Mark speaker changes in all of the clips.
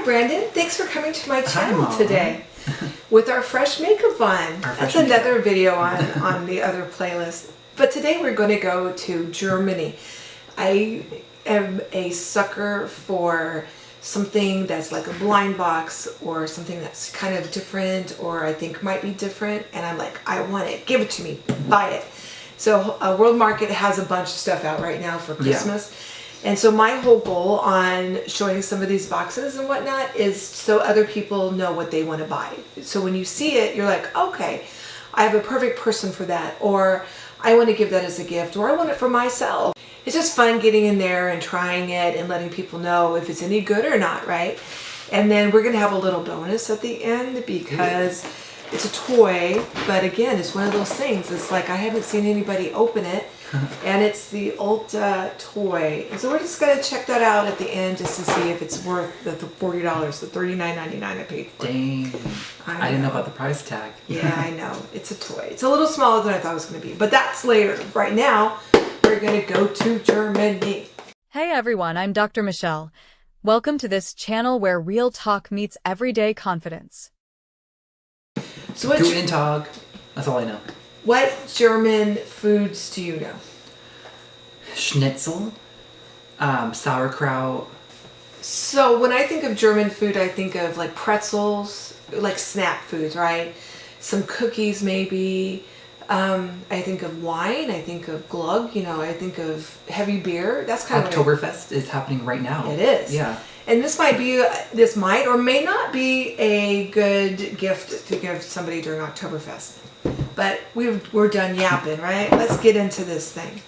Speaker 1: Brandon. Thanks for coming to my channel
Speaker 2: Mom.
Speaker 1: today with our fresh makeup on. That's another video on the other playlist. But today we're going to go to Germany. I am a sucker for something that's like a blind box or something that's kind of different or I think might be different, and I'm like, I want it. Give it to me. Buy it. So World Market has a bunch of stuff out right now for Christmas. Yeah. And so my whole goal on showing some of these boxes and whatnot is so other people know what they want to buy. So when you see it, you're like, okay, I have a perfect person for that, or I want to give that as a gift, or I want it for myself. It's just fun getting in there and trying it and letting people know if it's any good or not, right? And then we're going to have a little bonus at the end because it's a toy, but again, it's one of those things. It's like I haven't seen anybody open it, and it's the Ulta toy. And so we're just going to check that out at the end just to see if it's worth the $40, the $39.99 I paid for.
Speaker 2: Dang. I didn't know about the price tag.
Speaker 1: Yeah, I know. It's a toy. It's a little smaller than I thought it was going to be, but that's later. Right now, we're going to go to Germany.
Speaker 3: Hey everyone, I'm Dr. Michelle. Welcome to this channel where real talk meets everyday confidence.
Speaker 1: So what
Speaker 2: Guten Tag. That's all I know.
Speaker 1: What German foods do you know?
Speaker 2: Schnitzel, sauerkraut.
Speaker 1: So when I think of German food, I think of like pretzels, like snack foods, right? Some cookies maybe. I think of wine. I think of glug. You know, I think of heavy beer. That's kind of
Speaker 2: Oktoberfest is happening right now.
Speaker 1: It is.
Speaker 2: Yeah.
Speaker 1: And this might or may not be a good gift to give somebody during Oktoberfest. But we're done yapping, right? Let's get into this thing.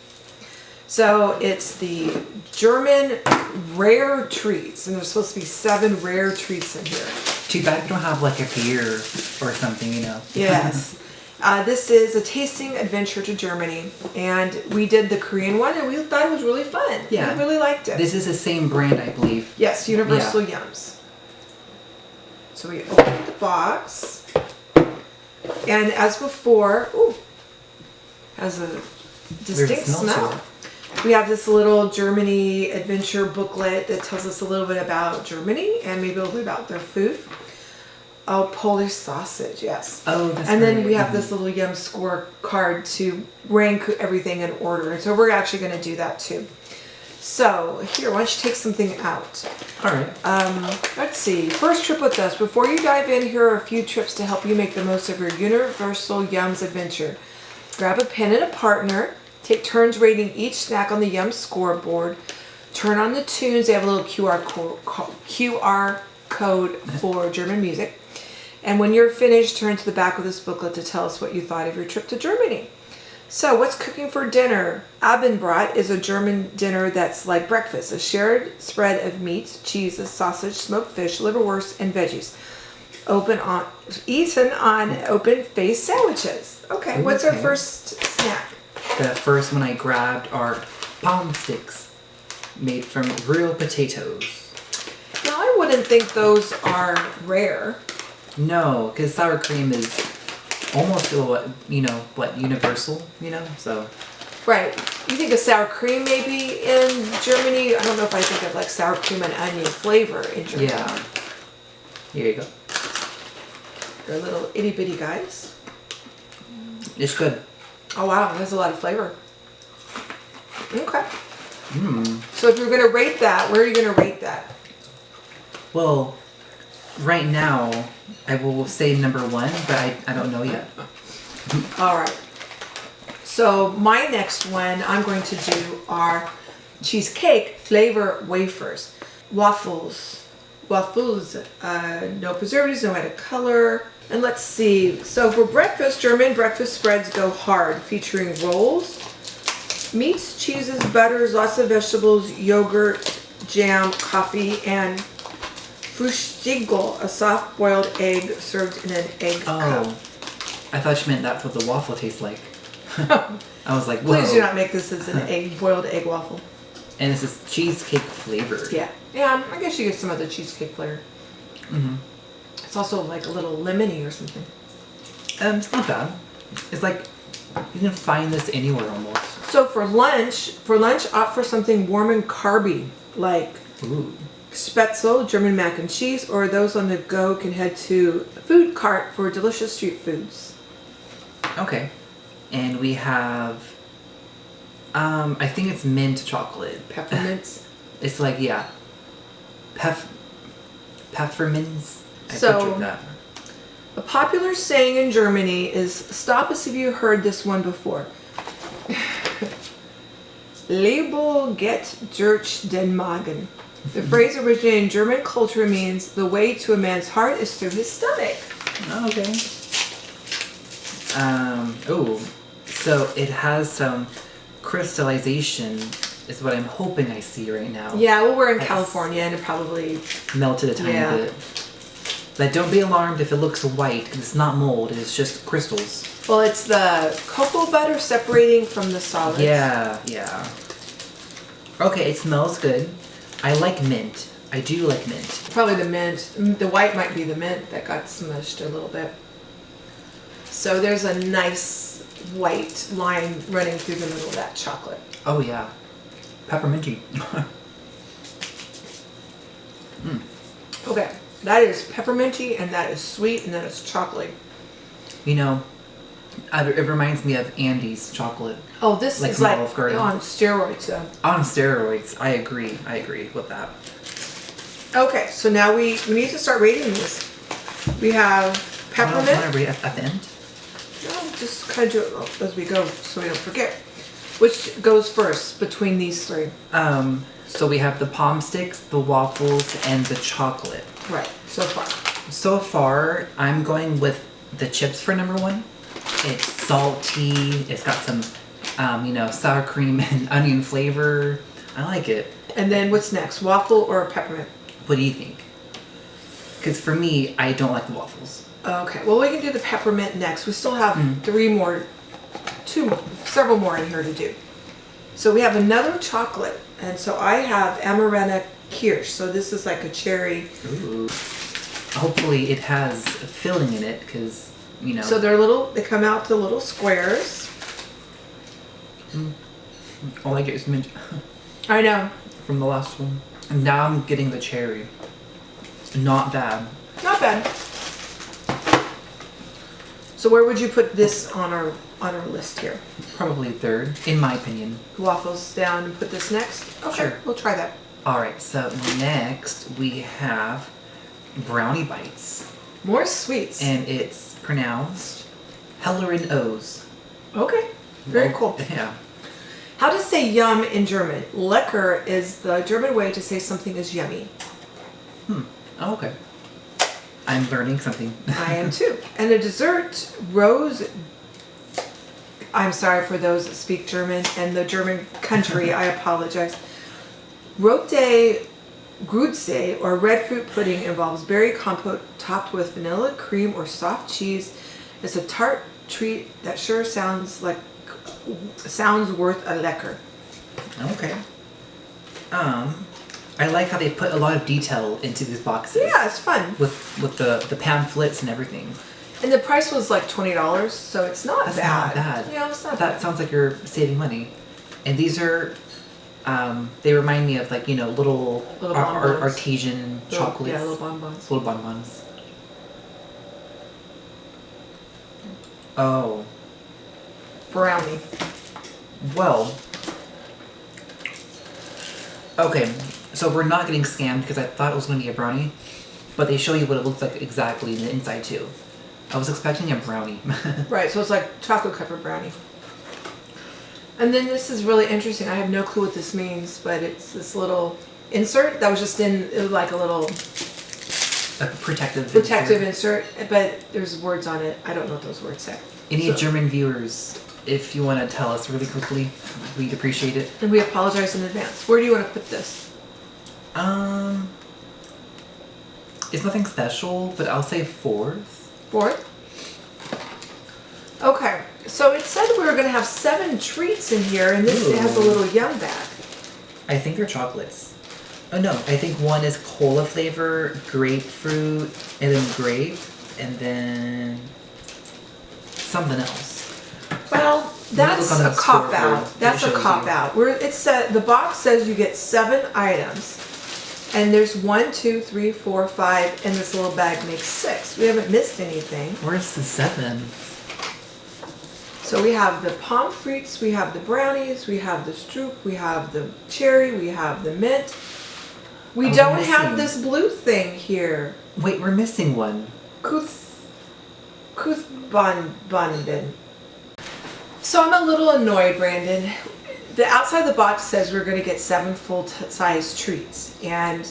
Speaker 1: So it's the German rare treats, and there's supposed to be 7 rare treats in here.
Speaker 2: Too bad we don't have like a beer or something, you know.
Speaker 1: Yes. This is a tasting adventure to Germany, and we did the Korean one, and we thought it was really fun.
Speaker 2: Yeah.
Speaker 1: We really liked it.
Speaker 2: This is the same brand, I believe.
Speaker 1: Yes, Universal Yums. So we open the box, and as before, has a distinct smell. We have this little Germany adventure booklet that tells us a little bit about Germany and maybe a little bit about their food. Oh, Polish sausage, yes.
Speaker 2: Oh, that's
Speaker 1: And then
Speaker 2: right.
Speaker 1: we have this little Yum score card to rank everything in order. And so we're actually going to do that too. So here, why don't you take something out?
Speaker 2: All right.
Speaker 1: Let's see. First trip with us. Before you dive in, here are a few tips to help you make the most of your Universal Yums adventure. Grab a pen and a partner. Take turns rating each snack on the Yum scoreboard. Turn on the tunes. They have a little QR code for German music. And when you're finished, turn to the back of this booklet to tell us what you thought of your trip to Germany. So what's cooking for dinner? Abendbrot is a German dinner that's like breakfast, a shared spread of meats, cheeses, sausage, smoked fish, liverwurst, and veggies. Eaten on open-faced sandwiches. Okay, what's our first snack?
Speaker 2: The first one I grabbed are palm sticks made from real potatoes.
Speaker 1: Now, I wouldn't think those are rare.
Speaker 2: No, because sour cream is almost, universal, so.
Speaker 1: Right. You think of sour cream maybe in Germany? I don't know if I think of like sour cream and onion flavor in Germany.
Speaker 2: Yeah. Here you go.
Speaker 1: They're little itty bitty guys.
Speaker 2: It's good.
Speaker 1: Oh wow, there's a lot of flavor. Okay. So if you're going to rate that, where are you going to rate that?
Speaker 2: Well, right now, I will say number 1, but I don't know yet.
Speaker 1: All right. So my next one I'm going to do are cheesecake flavor wafers. Waffles, no preservatives, no added color. And let's see, so for breakfast, German breakfast spreads go hard, featuring rolls, meats, cheeses, butters, lots of vegetables, yogurt, jam, coffee, and Frühstück, a soft-boiled egg served in an egg cup.
Speaker 2: I thought you meant that's what the waffle tastes like. I was like, whoa.
Speaker 1: Please do not make this as an boiled egg waffle.
Speaker 2: And this is cheesecake flavored.
Speaker 1: Yeah, I guess you get some of the cheesecake flavor. It's also like a little lemony or something.
Speaker 2: It's not bad. It's like, you can find this anywhere almost.
Speaker 1: So for lunch, opt for something warm and carby, like Spätzle, German mac and cheese, or those on the go can head to a food cart for delicious street foods.
Speaker 2: Okay. And we have, I think it's mint chocolate.
Speaker 1: Peppermints.
Speaker 2: It's like, yeah. Peppermints. I
Speaker 1: So-
Speaker 2: butchered that.
Speaker 1: A popular saying in Germany is, stop us if you heard this one before. Label get durch den Magen. The phrase originated in German culture means the way to a man's heart is through his stomach.
Speaker 2: Okay. Oh, so it has some crystallization, is what I'm hoping I see right now.
Speaker 1: Yeah, well, we're in
Speaker 2: That's-
Speaker 1: California and it probably...
Speaker 2: Melted a tiny
Speaker 1: Yeah.
Speaker 2: bit. But don't be alarmed if it looks white, because it's not mold, it's just crystals.
Speaker 1: Well, it's the cocoa butter separating from the solids.
Speaker 2: Yeah. Okay, it smells good. I like mint. I do like mint.
Speaker 1: Probably the mint. The white might be the mint that got smushed a little bit. So there's a nice white line running through the middle of that chocolate.
Speaker 2: Oh yeah. Pepperminty.
Speaker 1: Okay, that is pepperminty and that is sweet and that is chocolate.
Speaker 2: You know, it reminds me of Andy's chocolate.
Speaker 1: Oh, this
Speaker 2: Like
Speaker 1: is like
Speaker 2: Olive Garden.
Speaker 1: on steroids though.
Speaker 2: On steroids. I agree with that.
Speaker 1: Okay, so now we need to start rating these. We have peppermint.
Speaker 2: Want to read at the end?
Speaker 1: No, just kind of do it as we go so we don't forget. Which goes first between these three?
Speaker 2: So we have the palm sticks, the waffles, and the chocolate.
Speaker 1: Right, so far.
Speaker 2: So far, I'm going with the chips for number one. It's salty. It's got some, sour cream and onion flavor. I like it.
Speaker 1: And then what's next? Waffle or peppermint?
Speaker 2: What do you think? Because for me, I don't like the waffles.
Speaker 1: Okay, well we can do the peppermint next. We still have several more in here to do. So we have another chocolate, and so I have Amarena Kirsch. So this is like a cherry.
Speaker 2: Ooh. Hopefully it has filling in it, because,
Speaker 1: So they come out to little squares.
Speaker 2: all I get is mint
Speaker 1: I know.
Speaker 2: from the last one. And now I'm getting the cherry. Not bad.
Speaker 1: Not bad. So where would you put this on our list here?
Speaker 2: Probably third, in my opinion.
Speaker 1: Waffles down and put this next? Okay,
Speaker 2: Sure.
Speaker 1: we'll try that.
Speaker 2: Alright, so next we have brownie bites.
Speaker 1: More sweets.
Speaker 2: And it's pronounced Hellerin O's.
Speaker 1: Okay, very cool.
Speaker 2: Yeah.
Speaker 1: How to say yum in German? Lecker is the German way to say something is yummy.
Speaker 2: Oh, okay. I'm learning something.
Speaker 1: I am too. And the dessert, rose. I'm sorry for those that speak German and the German country. I apologize. Rote Grütze, or red fruit pudding, involves berry compote topped with vanilla, cream, or soft cheese. It's a tart treat that sure sounds worth a lecker.
Speaker 2: Okay. I like how they put a lot of detail into these boxes.
Speaker 1: Yeah, it's fun.
Speaker 2: With the pamphlets and everything.
Speaker 1: And the price was like $20, so it's not
Speaker 2: That's
Speaker 1: bad.
Speaker 2: not bad.
Speaker 1: Yeah, it's not
Speaker 2: That
Speaker 1: bad.
Speaker 2: sounds like you're saving money. And these are, they remind me of little
Speaker 1: bonbons.
Speaker 2: artesian chocolates.
Speaker 1: Yeah, little bonbons.
Speaker 2: Little bonbons. Oh.
Speaker 1: Brownie.
Speaker 2: Well. Okay, so we're not getting scammed because I thought it was going to be a brownie, but they show you what it looks like exactly in the inside too. I was expecting a brownie.
Speaker 1: Right, so it's like chocolate covered brownie. And then this is really interesting. I have no clue what this means, but it's this little insert that was just it was like a little
Speaker 2: A protective
Speaker 1: insert, but there's words on it. I don't know what those words say.
Speaker 2: Any German viewers, if you want to tell us really quickly, we'd appreciate it.
Speaker 1: And we apologize in advance. Where do you want to put this?
Speaker 2: It's nothing special, but I'll say fourth.
Speaker 1: Fourth? Okay, so it said we were going to have 7 treats in here, and this has a little yum bag.
Speaker 2: I think they're chocolates. Oh no, I think one is cola flavor, grapefruit, and then grape, and then something else.
Speaker 1: Well, that's
Speaker 2: look on
Speaker 1: a
Speaker 2: the
Speaker 1: cop out.
Speaker 2: scoreboard,
Speaker 1: That's
Speaker 2: it
Speaker 1: a
Speaker 2: shows
Speaker 1: cop
Speaker 2: you.
Speaker 1: out. The box says you get 7 items, And there's 1, 2, 3, 4, 5, and this little bag makes 6. We haven't missed anything.
Speaker 2: Where's the 7?
Speaker 1: So we have the pommes frites, we have the brownies, we have the stroop, we have the cherry, we have the mint. We don't have this blue thing here.
Speaker 2: Wait, we're missing one.
Speaker 1: Kuthbanden. So I'm a little annoyed, Brandon. The outside of the box says we're going to get 7 full-size treats, and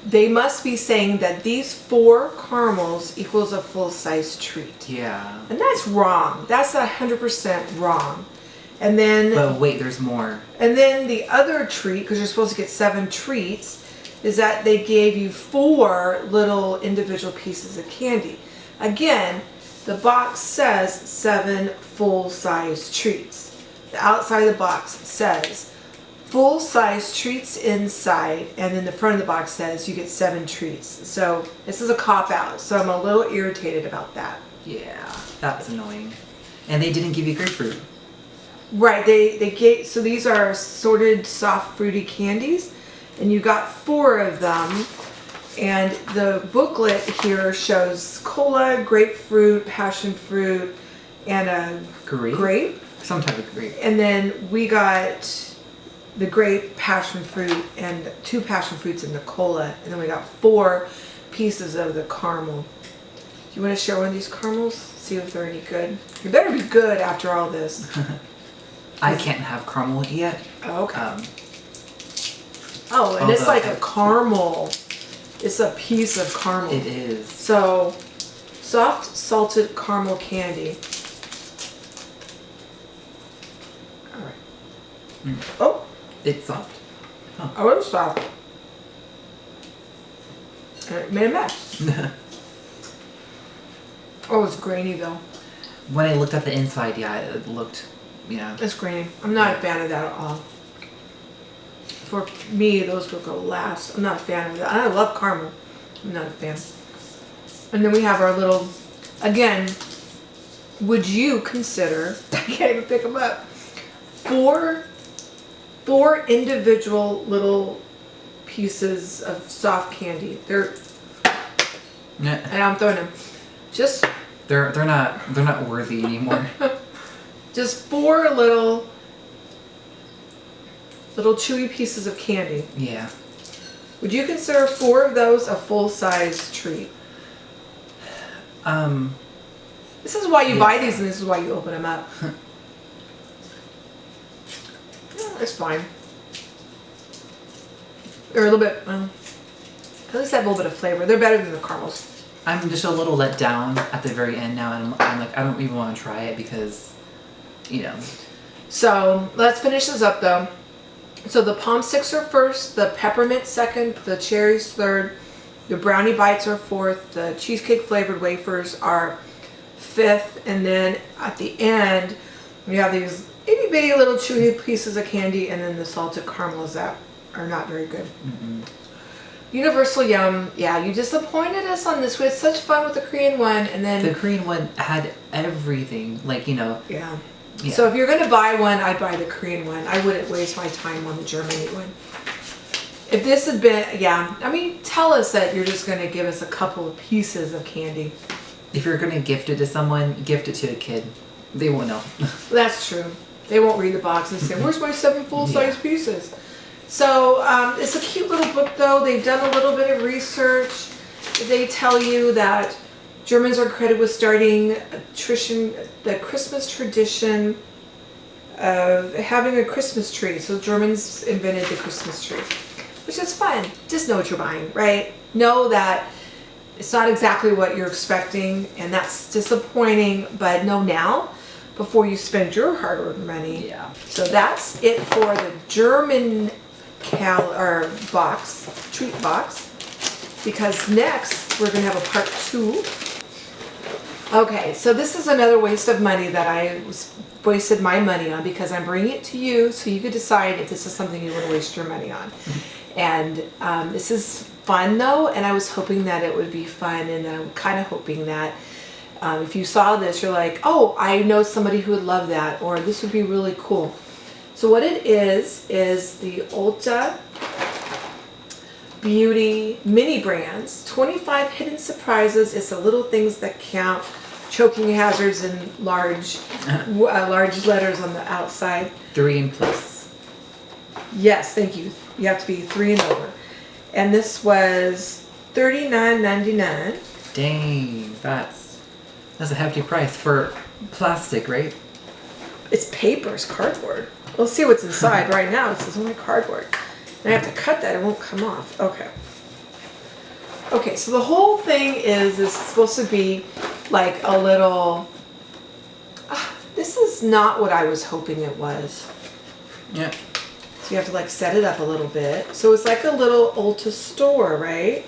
Speaker 1: they must be saying that these 4 caramels equals a full-size treat.
Speaker 2: Yeah.
Speaker 1: And that's wrong. That's 100% wrong. And then...
Speaker 2: But wait, there's more.
Speaker 1: And then the other treat, because you're supposed to get 7 treats, is that they gave you 4 little individual pieces of candy. Again, the box says 7 full-size treats. The outside of the box says full-size treats inside, and then the front of the box says you get 7 treats. So this is a cop-out, so I'm a little irritated about that.
Speaker 2: Yeah, that's annoying. And they didn't give you grapefruit.
Speaker 1: Right, they gave, so these are assorted soft fruity candies, and you got 4 of them. And the booklet here shows cola, grapefruit, passion fruit, and a grape.
Speaker 2: Some type of grape.
Speaker 1: And then we got the grape, passion fruit, and 2 passion fruits in the cola. And then we got 4 pieces of the caramel. Do you want to share one of these caramels? See if they're any good. You better be good after all this.
Speaker 2: I can't have caramel yet.
Speaker 1: Oh, okay. And it's like a caramel. It's a piece of caramel.
Speaker 2: It is.
Speaker 1: So, soft salted caramel candy. All right. Oh,
Speaker 2: it's soft.
Speaker 1: oh, it was soft. And it made a mess. Oh, it's grainy though.
Speaker 2: When I looked at the inside, yeah, it looked, yeah.
Speaker 1: It's grainy. I'm not a fan of that at all. For me, those will go last. I'm not a fan of that. I love caramel. I'm not a fan. And then we have our little, again, would you consider, I can't even pick them up, 4 individual little pieces of soft candy. They're, and I'm throwing them. Just
Speaker 2: they're not worthy anymore.
Speaker 1: just 4 little chewy pieces of candy.
Speaker 2: Yeah.
Speaker 1: Would you consider 4 of those a full-size treat? This is why you buy these, and this is why you open them up. It's fine. They're a little bit, at least they have a little bit of flavor. They're better than the caramels.
Speaker 2: I'm just a little let down at the very end now, and I'm like, I don't even want to try it because, you know.
Speaker 1: So let's finish this up though. So the palm sticks are first, the peppermint second, the cherries third, the brownie bites are fourth, the cheesecake flavored wafers are fifth, and then at the end we have these itty bitty little chewy pieces of candy, and then the salted caramels that are not very good. Universal Yum, yeah, you disappointed us on this. We had such fun with the Korean one, and then
Speaker 2: the Korean one had everything, like, you know.
Speaker 1: Yeah. So if you're going to buy one, I'd buy the Korean one. I wouldn't waste my time on the Germany one. If this had been, I mean, tell us that you're just going to give us a couple of pieces of candy.
Speaker 2: If you're going to gift it to someone, gift it to a kid. They won't know.
Speaker 1: That's true. They won't read the box and say, where's my 7 full-size pieces? So it's a cute little book though. They've done a little bit of research. They tell you that Germans are credited with starting the Christmas tradition of having a Christmas tree. So Germans invented the Christmas tree, which is fun. Just know what you're buying, right? Know that it's not exactly what you're expecting, and that's disappointing, but know now before you spend your hard-earned money.
Speaker 2: Yeah.
Speaker 1: So that's it for the German treat box, because next we're going to have a part 2. Okay, so this is another waste of money that I wasted my money on, because I'm bringing it to you so you could decide if this is something you want to waste your money on. And this is fun though, and I was hoping that it would be fun, and I'm kind of hoping that if you saw this, you're like, oh, I know somebody who would love that, or this would be really cool. So what it is the Ulta beauty mini brands, 25 hidden surprises. It's the little things that count. Choking hazards in large letters on the outside.
Speaker 2: 3 and plus.
Speaker 1: Yes, thank you. You have to be 3 and over. And this was $39.99.
Speaker 2: Dang, that's a hefty price for plastic, right?
Speaker 1: It's paper, it's cardboard. Let's see what's inside. Right now it says only cardboard. And I have to cut that, it won't come off. Okay. Okay, so the whole thing is supposed to be like a little, this is not what I was hoping it was.
Speaker 2: Yeah.
Speaker 1: So you have to like set it up a little bit. So it's like a little Ulta store, right?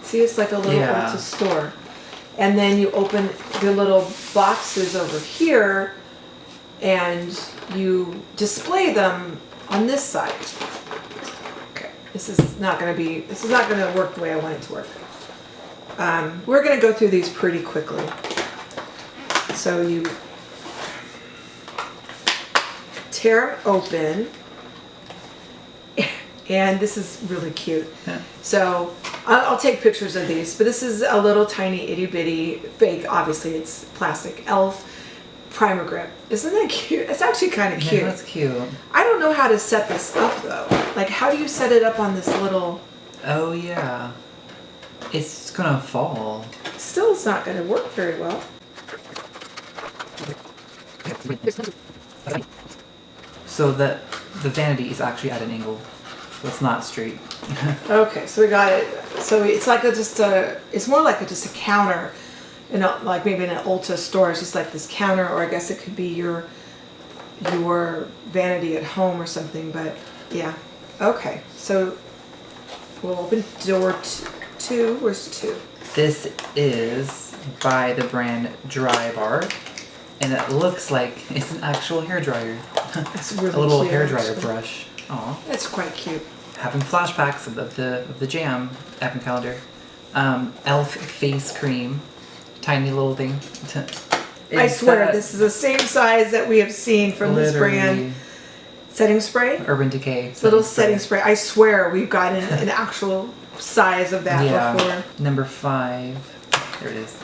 Speaker 1: See, it's like a little Ulta store. And then you open the little boxes over here and you display them on this side. Okay, this is not going to work the way I want it to work. We're going to go through these pretty quickly. So you tear them open, and this is really cute.
Speaker 2: Yeah.
Speaker 1: So I'll take pictures of these, but this is a little tiny itty bitty fake, obviously it's plastic, elf primer grip. Isn't that cute? It's actually kind of cute.
Speaker 2: Yeah, that's cute.
Speaker 1: I don't know how to set this up though. Like, how do you set it up on this little...
Speaker 2: Oh yeah. It's gonna fall.
Speaker 1: Still, it's not going to work very well.
Speaker 2: So the vanity is actually at an angle. So it's not straight.
Speaker 1: Okay, so we got it. So it's like it's more like just a counter, like maybe in an Ulta store. It's just like this counter, or I guess it could be your vanity at home or something. But yeah, okay. So we'll open door 2. Where's 2?
Speaker 2: This is by the brand Dry Bar, and it looks like it's an actual hairdryer.
Speaker 1: That's really
Speaker 2: a little
Speaker 1: cute,
Speaker 2: hairdryer
Speaker 1: actually.
Speaker 2: brush. Aw.
Speaker 1: That's quite cute.
Speaker 2: Having flashbacks of the Jam Advent Calendar. Elf face cream, tiny little thing.
Speaker 1: I swear this is the same size that we have seen from this brand. Setting spray?
Speaker 2: Urban Decay.
Speaker 1: Little setting spray. I swear we've gotten an actual size of that before.
Speaker 2: Number 5. There it is.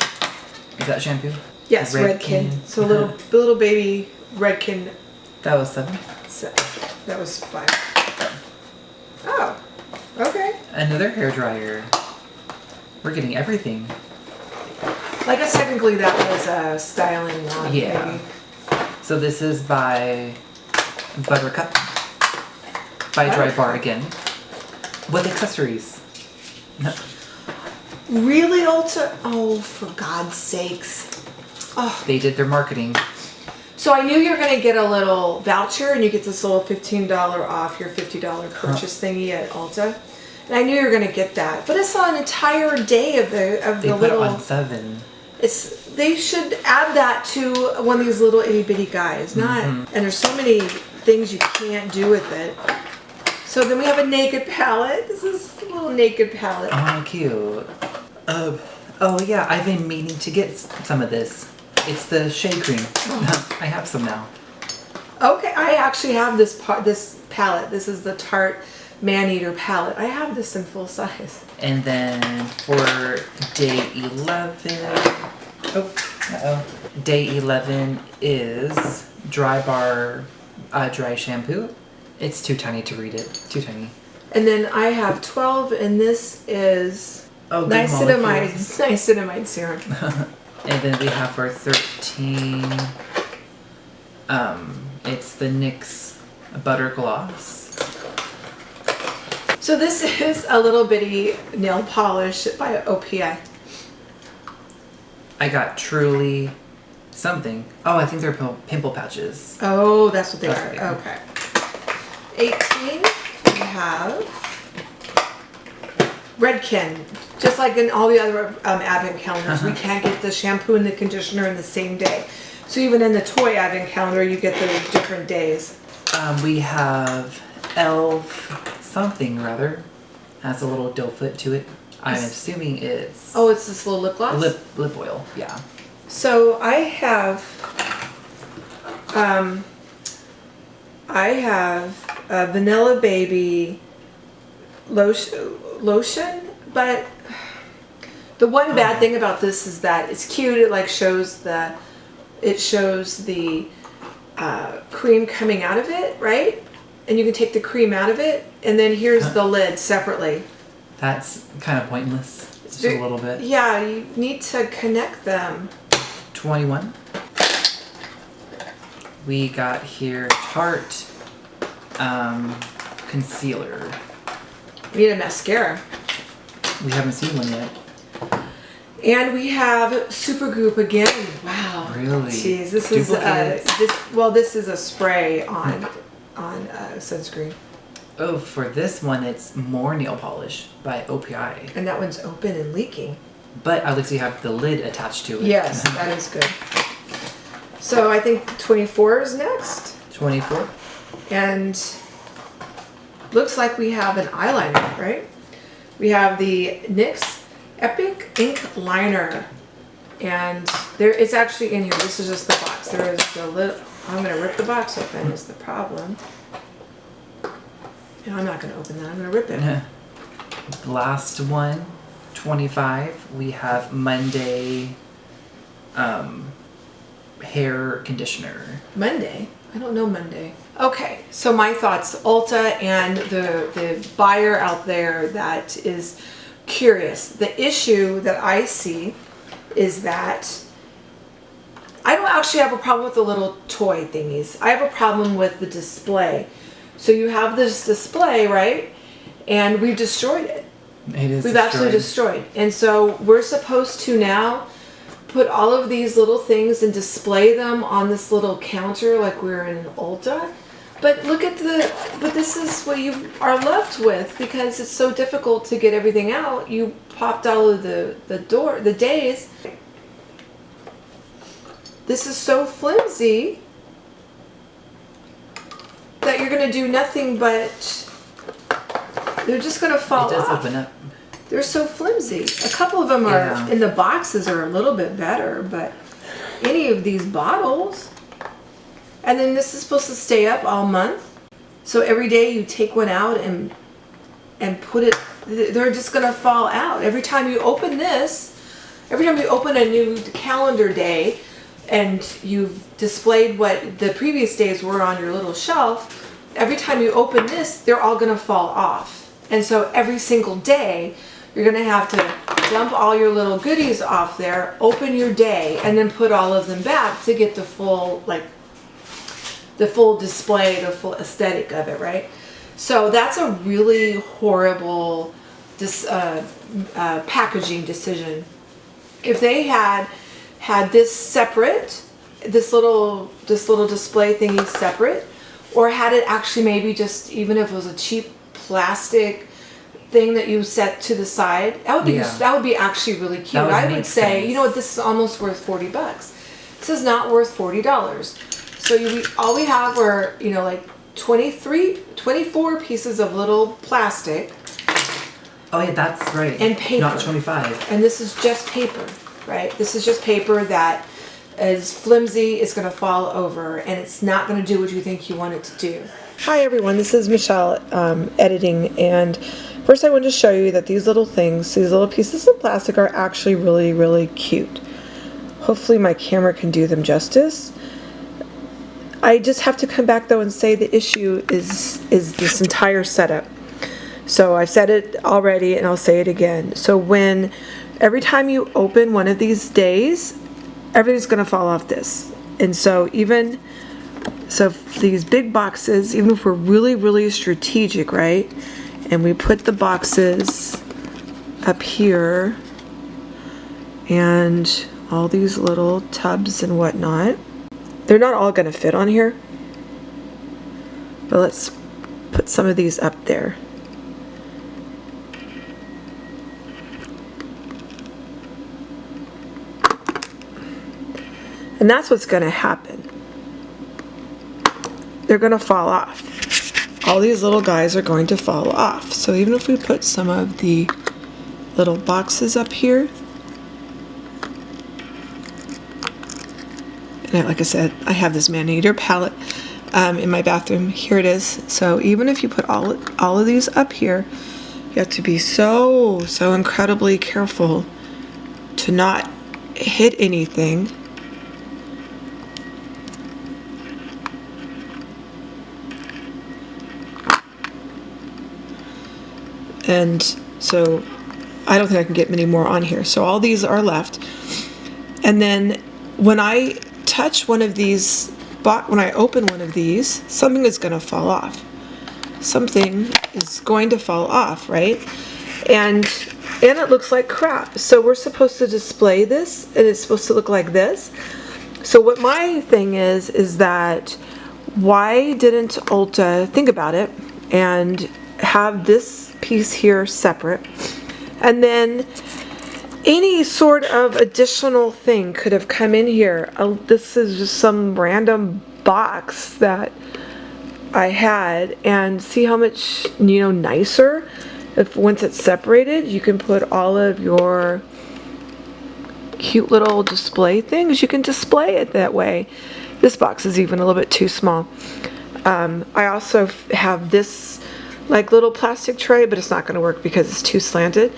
Speaker 2: Is that shampoo?
Speaker 1: Yes, Redken. So little baby Redken.
Speaker 2: That was 7.
Speaker 1: That was 5. Oh, okay.
Speaker 2: Another hairdryer. We're getting everything.
Speaker 1: I guess technically that was a styling wand.
Speaker 2: Yeah.
Speaker 1: Maybe.
Speaker 2: So this is by Buttercup. By Dry Bar again. With accessories. No.
Speaker 1: Really, Ulta? Oh, for God's sakes. Oh.
Speaker 2: They did their marketing.
Speaker 1: So I knew you were going to get a little voucher and you get this little $15 off your $50 purchase thingy at Ulta. And I knew you were going to get that. But it's on an entire day of the
Speaker 2: They put
Speaker 1: little...
Speaker 2: it on 7.
Speaker 1: They should add that to one of these little itty bitty guys. Not... And there's so many things you can't do with it. So then we have a naked palette. This is a little naked palette.
Speaker 2: Oh, cute. Oh yeah, I've been meaning to get some of this. It's the shade cream. I have some now.
Speaker 1: Okay, I actually have this palette. This is the Tarte Man-Eater palette. I have this in full size.
Speaker 2: And then for day 11... Day 11 is Dry Bar dry shampoo. It's too tiny to read it. Too tiny.
Speaker 1: And then I have 12, and this is niacinamide serum.
Speaker 2: And then we have for 13, it's the NYX Butter Gloss.
Speaker 1: So this is a little bitty nail polish by OPI.
Speaker 2: I got Truly something. Oh, I think they're pimple patches.
Speaker 1: Oh, that's what they
Speaker 2: That's
Speaker 1: are.
Speaker 2: what they are.
Speaker 1: Okay. 18, we have Redken. Just like in all the other Advent calendars, we can't get the shampoo and the conditioner in the same day. So even in the toy Advent calendar, you get the different days.
Speaker 2: We have Elf something rather. Has a little doe foot to it. I'm assuming it's...
Speaker 1: Oh, it's this little lip gloss?
Speaker 2: Lip oil, yeah.
Speaker 1: So I have a Vanilla Baby lotion, but the one bad thing about this is that it's cute. It like shows the cream coming out of it, right? And you can take the cream out of it, and then here's the lid separately. That's
Speaker 2: kind of pointless. Just a little bit.
Speaker 1: Yeah, you need to connect them.
Speaker 2: 21. We got here Tarte concealer.
Speaker 1: We need a mascara.
Speaker 2: We haven't seen one yet.
Speaker 1: And we have Supergoop again. Wow.
Speaker 2: Really?
Speaker 1: Jeez, this is this is a spray on sunscreen.
Speaker 2: Oh, for this one, it's more nail polish by OPI.
Speaker 1: And that one's open and leaking.
Speaker 2: But at least you have the lid attached to it.
Speaker 1: Yes, that is good. So I think 24 is next.
Speaker 2: 24.
Speaker 1: And looks like we have an eyeliner, right? We have the NYX Epic Ink Liner. And it's actually in here. This is just the box. There is the lid. I'm going to rip the box open is the problem. No, I'm not going to open that. I'm going to rip it.
Speaker 2: Last one, 25. We have Monday hair conditioner.
Speaker 1: Monday? I don't know Monday. Okay, so my thoughts. Ulta and the buyer out there that is curious. The issue that I see is that I don't actually have a problem with the little toy thingies. I have a problem with the display. So you have this display, right? And we've destroyed it. We've actually destroyed. And so we're supposed to now put all of these little things and display them on this little counter like we're in Ulta. But look at but this is what you are left with because it's so difficult to get everything out. You popped all of the days. This is so flimsy that you're going to do nothing but they're just going to fall off.
Speaker 2: It does open up.
Speaker 1: They're so flimsy. A couple of them are in the boxes are a little bit better, but any of these bottles. And then this is supposed to stay up all month. So every day you take one out and put it, they're just going to fall out. Every time you open this, every time you open a new calendar day and you've displayed what the previous days were on your little shelf, every time you open this, they're all going to fall off. And so every single day, you're going to have to dump all your little goodies off there, open your day, and then put all of them back to get the full, display, the full aesthetic of it, right? So that's a really horrible packaging decision. If they had this separate, this little display thingy separate, or had it actually maybe just, even if it was a cheap plastic thing that you set to the side, that would be actually really cute. I would say, sense. You know what, this is almost worth $40. This is not worth $40. So all we have are, 24 pieces of little plastic.
Speaker 2: Oh yeah, that's right.
Speaker 1: And paper.
Speaker 2: Not 25.
Speaker 1: And this is just paper, right? This is just paper that is flimsy, it's going to fall over, and it's not going to do what you think you want it to do. Hi everyone, this is Michelle editing, and first I want to show you that these little things, these little pieces of plastic are actually really, really cute. Hopefully my camera can do them justice. I just have to come back though and say the issue is this entire setup. So I've said it already and I'll say it again. So every time you open one of these days, everything's going to fall off this. And so these big boxes, even if we're really, really strategic, right? And we put the boxes up here and all these little tubs and whatnot. They're not all going to fit on here. But let's put some of these up there. And that's what's going to happen. They're going to fall off. All these little guys are going to fall off. So even if we put some of the little boxes up here, and like I said, I have this man-eater palette in my bathroom. Here it is. So even if you put all of these up here, You have to be so incredibly careful to not hit anything. And so I don't think I can get many more on here. So all these are left. And then when I touch one of these, when I open one of these, something is going to fall off. Something is going to fall off, right? And it looks like crap. So we're supposed to display this, and it's supposed to look like this. So what my thing is that why didn't Ulta think about it and have this piece here separate, and then any sort of additional thing could have come in here. This is just some random box that I had, and see how much, you know, nicer if once it's separated you can put all of your cute little display things. You can display it that way. This box is even a little bit too small. I also have this like little plastic tray, but it's not going to work because it's too slanted.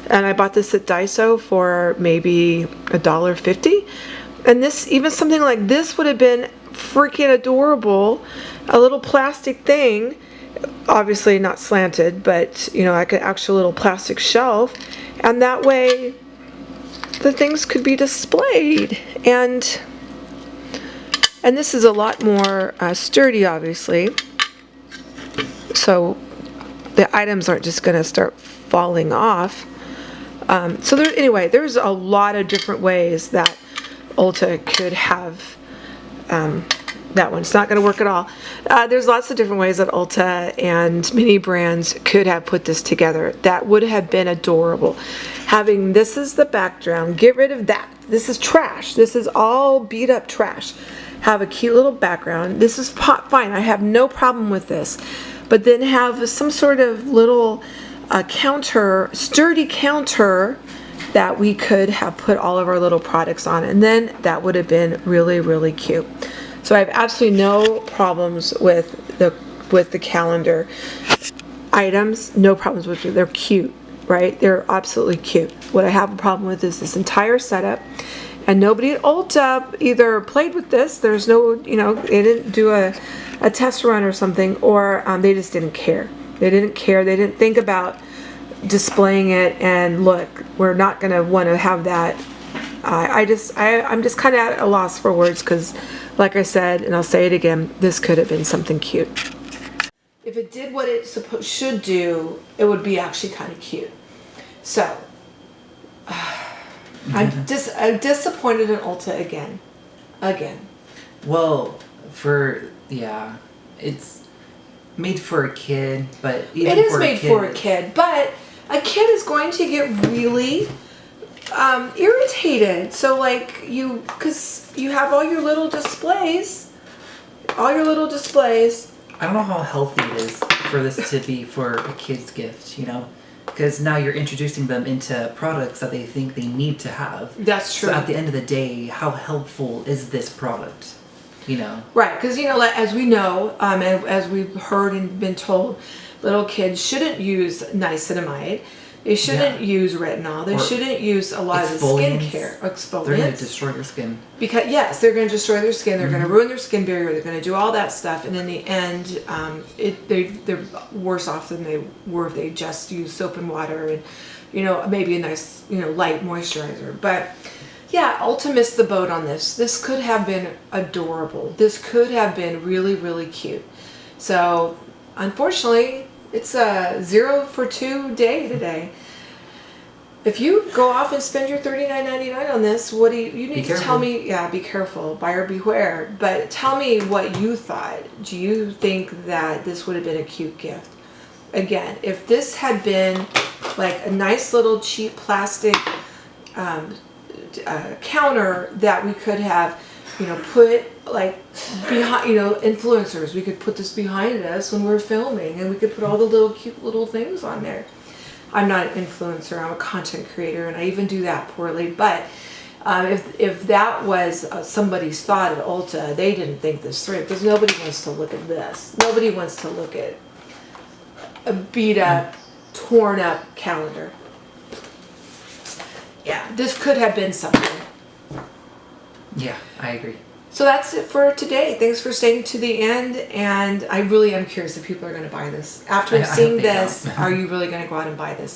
Speaker 1: And I bought this at Daiso for maybe $1.50. And this, even something like this would have been freaking adorable. A little plastic thing, obviously not slanted, but you know, like an actual little plastic shelf. And that way the things could be displayed. And this is a lot more sturdy, obviously. So the items aren't just going to start falling off. So anyway, there's a lot of different ways that Ulta could have that one. It's not going to work at all. There's lots of different ways that Ulta and many brands could have put this together. That would have been adorable. Having this as the background, get rid of that. This is trash. This is all beat up trash. Have a cute little background. This is fine. I have no problem with this. But then have some sort of little counter, sturdy counter that we could have put all of our little products on, and then that would have been really, really cute. So I have absolutely no problems with the calendar items. No problems with it. They're cute, right? They're absolutely cute. What I have a problem with is this entire setup. And nobody at Ulta either played with this. There's no, you know, they didn't do a test run or something, or they just didn't care. They didn't care. They didn't think about displaying it. And look, we're not going to want to have that. I'm just kind of at a loss for words because, like I said, and I'll say it again, this could have been something cute. If it did what it should do, it would be actually kind of cute. So. I'm disappointed in Ulta again.
Speaker 2: Well, it's made for a kid, but even
Speaker 1: it is made for a kid, but a kid is going to get really irritated. So like because you have all your little displays. I
Speaker 2: don't know how healthy it is for this to be for a kid's gift, you know? Because now you're introducing them into products that they think they need to have.
Speaker 1: That's true.
Speaker 2: So at the end of the day, how helpful is this product? You know?
Speaker 1: Right, because you know, as we know, and as we've heard and been told, little kids shouldn't use niacinamide. They shouldn't use retinol. They shouldn't use a lot of the skincare exfoliants.
Speaker 2: They're going to destroy their skin.
Speaker 1: Because yes, they're going to destroy their skin. They're going to ruin their skin barrier. They're going to do all that stuff, and in the end, they're worse off than they were if they just used soap and water and, you know, maybe a nice, you know, light moisturizer. But yeah, Ulta missed the boat on this. This could have been adorable. This could have been really, really cute. So unfortunately, it's a 0 for 2 day today. If you go off and spend your $39.99 on this, what do you need to tell me? Yeah, be careful, buyer beware. But tell me what you thought. Do you think that this would have been a cute gift? Again, if this had been like a nice little cheap plastic counter that we could have, you know, put like behind, you know, influencers, we could put this behind us when we're filming, and we could put all the little cute little things on there. I'm not an influencer, I'm a content creator, and I even do that poorly. But if that was somebody's thought at Ulta, they didn't think this through, because nobody wants to look at this. Nobody wants to look at a beat up torn up calendar. Yeah, this could have been something.
Speaker 2: Yeah, I agree.
Speaker 1: So that's it for today. Thanks for staying to the end, and I really am curious if people are going to buy this. After
Speaker 2: I hope
Speaker 1: seeing
Speaker 2: they
Speaker 1: this,
Speaker 2: don't.
Speaker 1: are you really going to go out and buy this?